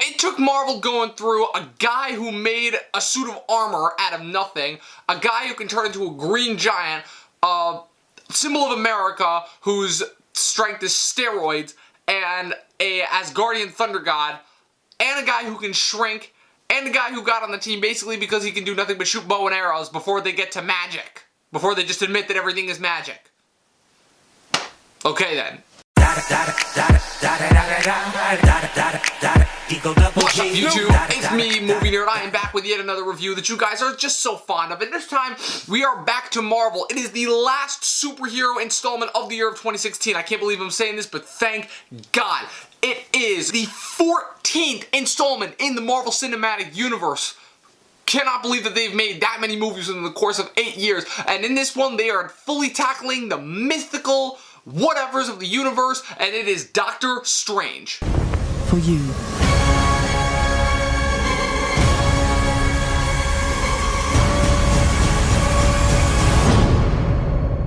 It took Marvel going through a guy who made a suit of armor out of nothing, a guy who can turn into a green giant, a symbol of America whose strength is steroids, and a Asgardian thunder god, and a guy who can shrink, and a guy who got on the team basically because he can do nothing but shoot bow and arrows before they get to magic. Before they just admit that everything is magic. Okay then. What's up, YouTube? It's me, Movie Nerd. I am back with yet another review that you guys are just so fond of. And this time, we are back to Marvel. It is the last superhero installment of the year of 2016. I can't believe I'm saying this, but thank God. It is the 14th installment in the Marvel Cinematic Universe. Cannot believe that they've made that many movies in the course of 8 years. And in this one, they are fully tackling the mythical whatevers of the universe, and it is Doctor Strange. For you.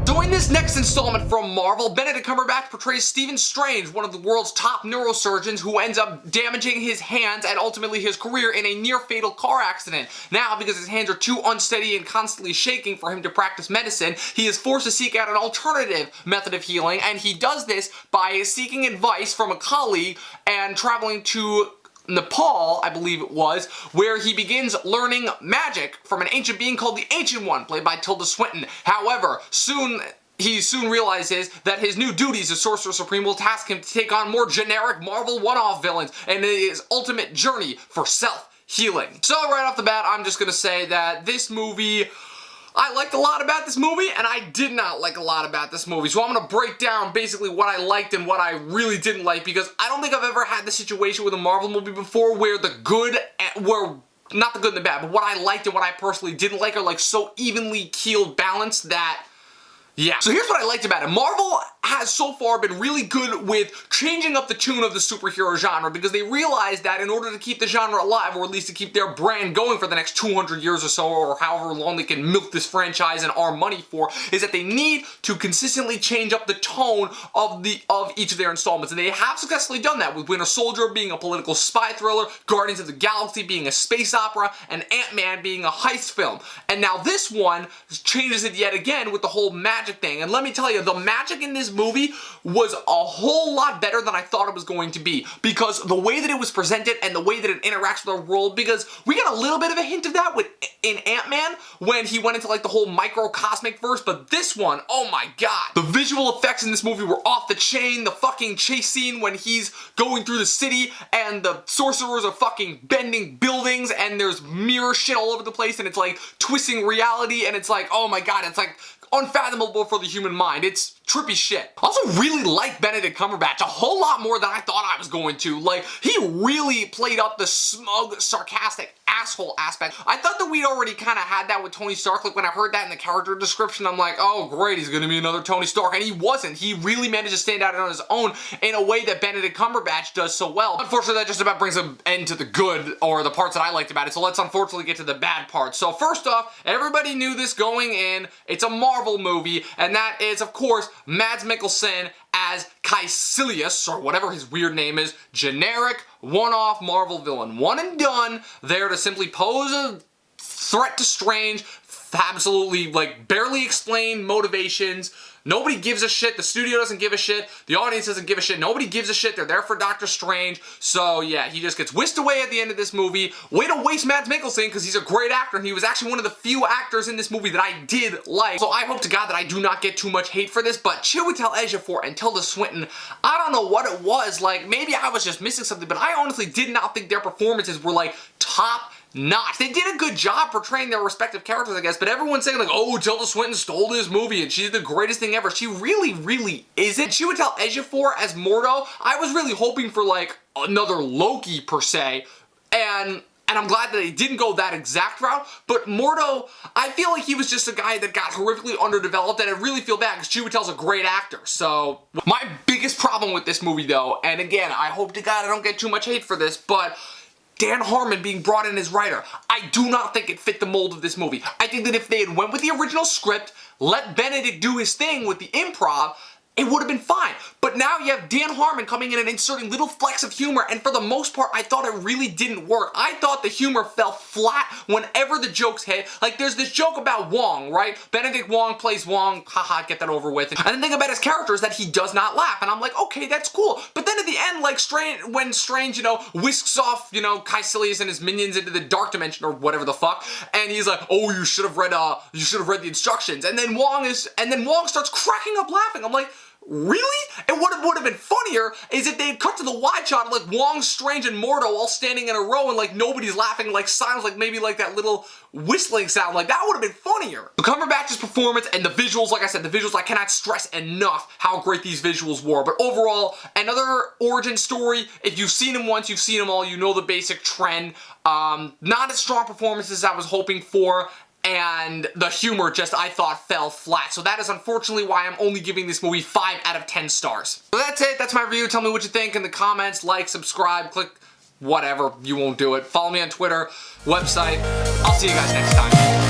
So in this next installment from Marvel, Benedict Cumberbatch portrays Stephen Strange, one of the world's top neurosurgeons who ends up damaging his hands and ultimately his career in a near-fatal car accident. Now, because his hands are too unsteady and constantly shaking for him to practice medicine, he is forced to seek out an alternative method of healing, and he does this by seeking advice from a colleague and traveling to Nepal, I believe it was, where he begins learning magic from an ancient being called the Ancient One, played by Tilda Swinton. However, he soon realizes that his new duties as Sorcerer Supreme will task him to take on more generic Marvel one-off villains and his ultimate journey for self-healing. So right off the bat, I'm just gonna say that this movie, I liked a lot about this movie, and I did not like a lot about this movie. So I'm going to break down basically what I liked and what I really didn't like, because I don't think I've ever had this situation with a Marvel movie before where the good, not the good and the bad, but what I liked and what I personally didn't like are like so evenly keeled balanced that, yeah. So here's what I liked about it. Marvel has so far been really good with changing up the tune of the superhero genre, because they realize that in order to keep the genre alive, or at least to keep their brand going for the next 200 years or so, or however long they can milk this franchise and arm money for, is that they need to consistently change up the tone of each of their installments. And they have successfully done that, with Winter Soldier being a political spy thriller, Guardians of the Galaxy being a space opera, and Ant-Man being a heist film. And now this one changes it yet again with the whole magic thing. And let me tell you, the magic in this movie was a whole lot better than I thought it was going to be, because the way that it was presented and the way that it interacts with our world, because we got a little bit of a hint of that in Ant-Man when he went into like the whole microcosmic verse, but this one, oh my god, the visual effects in this movie were off the chain. The fucking chase scene when he's going through the city and the sorcerers are fucking bending buildings and there's mirror shit all over the place and it's like twisting reality, and it's like, oh my god, it's like unfathomable for the human mind. It's trippy shit. I also really like Benedict Cumberbatch a whole lot more than I thought I was going to. Like, he really played up the smug, sarcastic asshole aspect. I thought that we'd already kind of had that with Tony Stark. Like, when I heard that in the character description, I'm like, oh great, he's gonna be another Tony Stark. And he wasn't. He really managed to stand out on his own in a way that Benedict Cumberbatch does so well. Unfortunately, that just about brings an end to the good, or the parts that I liked about it. So let's unfortunately get to the bad parts. So first off, everybody knew this going in. It's a Marvel movie, and that is, of course, Mads Mikkelsen as Kaecilius, or whatever his weird name is, generic, one-off Marvel villain. One and done, there to simply pose a threat to Strange, absolutely, like, barely explain motivations. Nobody gives a shit. The studio doesn't give a shit. The audience doesn't give a shit. Nobody gives a shit. They're there for Doctor Strange. So, yeah, he just gets whisked away at the end of this movie. Way to waste Mads Mikkelsen, because he's a great actor, and he was actually one of the few actors in this movie that I did like. So I hope to God that I do not get too much hate for this, but Chiwetel Ejiofor and Tilda Swinton, I don't know what it was. Like, maybe I was just missing something, but I honestly did not think their performances were, like, top notch. They did a good job portraying their respective characters, I guess, but everyone's saying, like, oh, Tilda Swinton stole this movie and she's the greatest thing ever. She really, really isn't. Chiwetel Ejiofor as Mordo, I was really hoping for, like, another Loki, per se, and I'm glad that they didn't go that exact route, but Mordo, I feel like he was just a guy that got horrifically underdeveloped, and I really feel bad, because Chiwetel's a great actor. So, my biggest problem with this movie, though, and again, I hope to God I don't get too much hate for this, but Dan Harmon being brought in as writer, I do not think it fit the mold of this movie. I think that if they had went with the original script, let Benedict do his thing with the improv, it would have been fine. But now you have Dan Harmon coming in and inserting little flecks of humor, and for the most part, I thought it really didn't work. I thought the humor fell flat whenever the jokes hit. Like, there's this joke about Wong, right? Benedict Wong plays Wong, haha, get that over with. And the thing about his character is that he does not laugh, and I'm like, okay, that's cool. But then at the end, like, when Strange, you know, whisks off, you know, Caecilius and his minions into the dark dimension or whatever the fuck, and he's like, oh, you should have read the instructions. And then Wong starts cracking up laughing. I'm like, really? And what would have been funnier is if they had cut to the wide shot of like Wong, Strange, and Mordo all standing in a row and like nobody's laughing, like silence, like maybe like that little whistling sound, like that would have been funnier. But Cumberbatch's performance and the visuals, like I said, the visuals, I cannot stress enough how great these visuals were. But overall, another origin story. If you've seen them once, you've seen them all, you know the basic trend. Not as strong performances as I was hoping for. And the humor just, I thought, fell flat. So that is unfortunately why I'm only giving this movie 5 out of 10 stars. So that's it. That's my review. Tell me what you think in the comments. Like, subscribe, click whatever. You won't do it. Follow me on Twitter, website. I'll see you guys next time.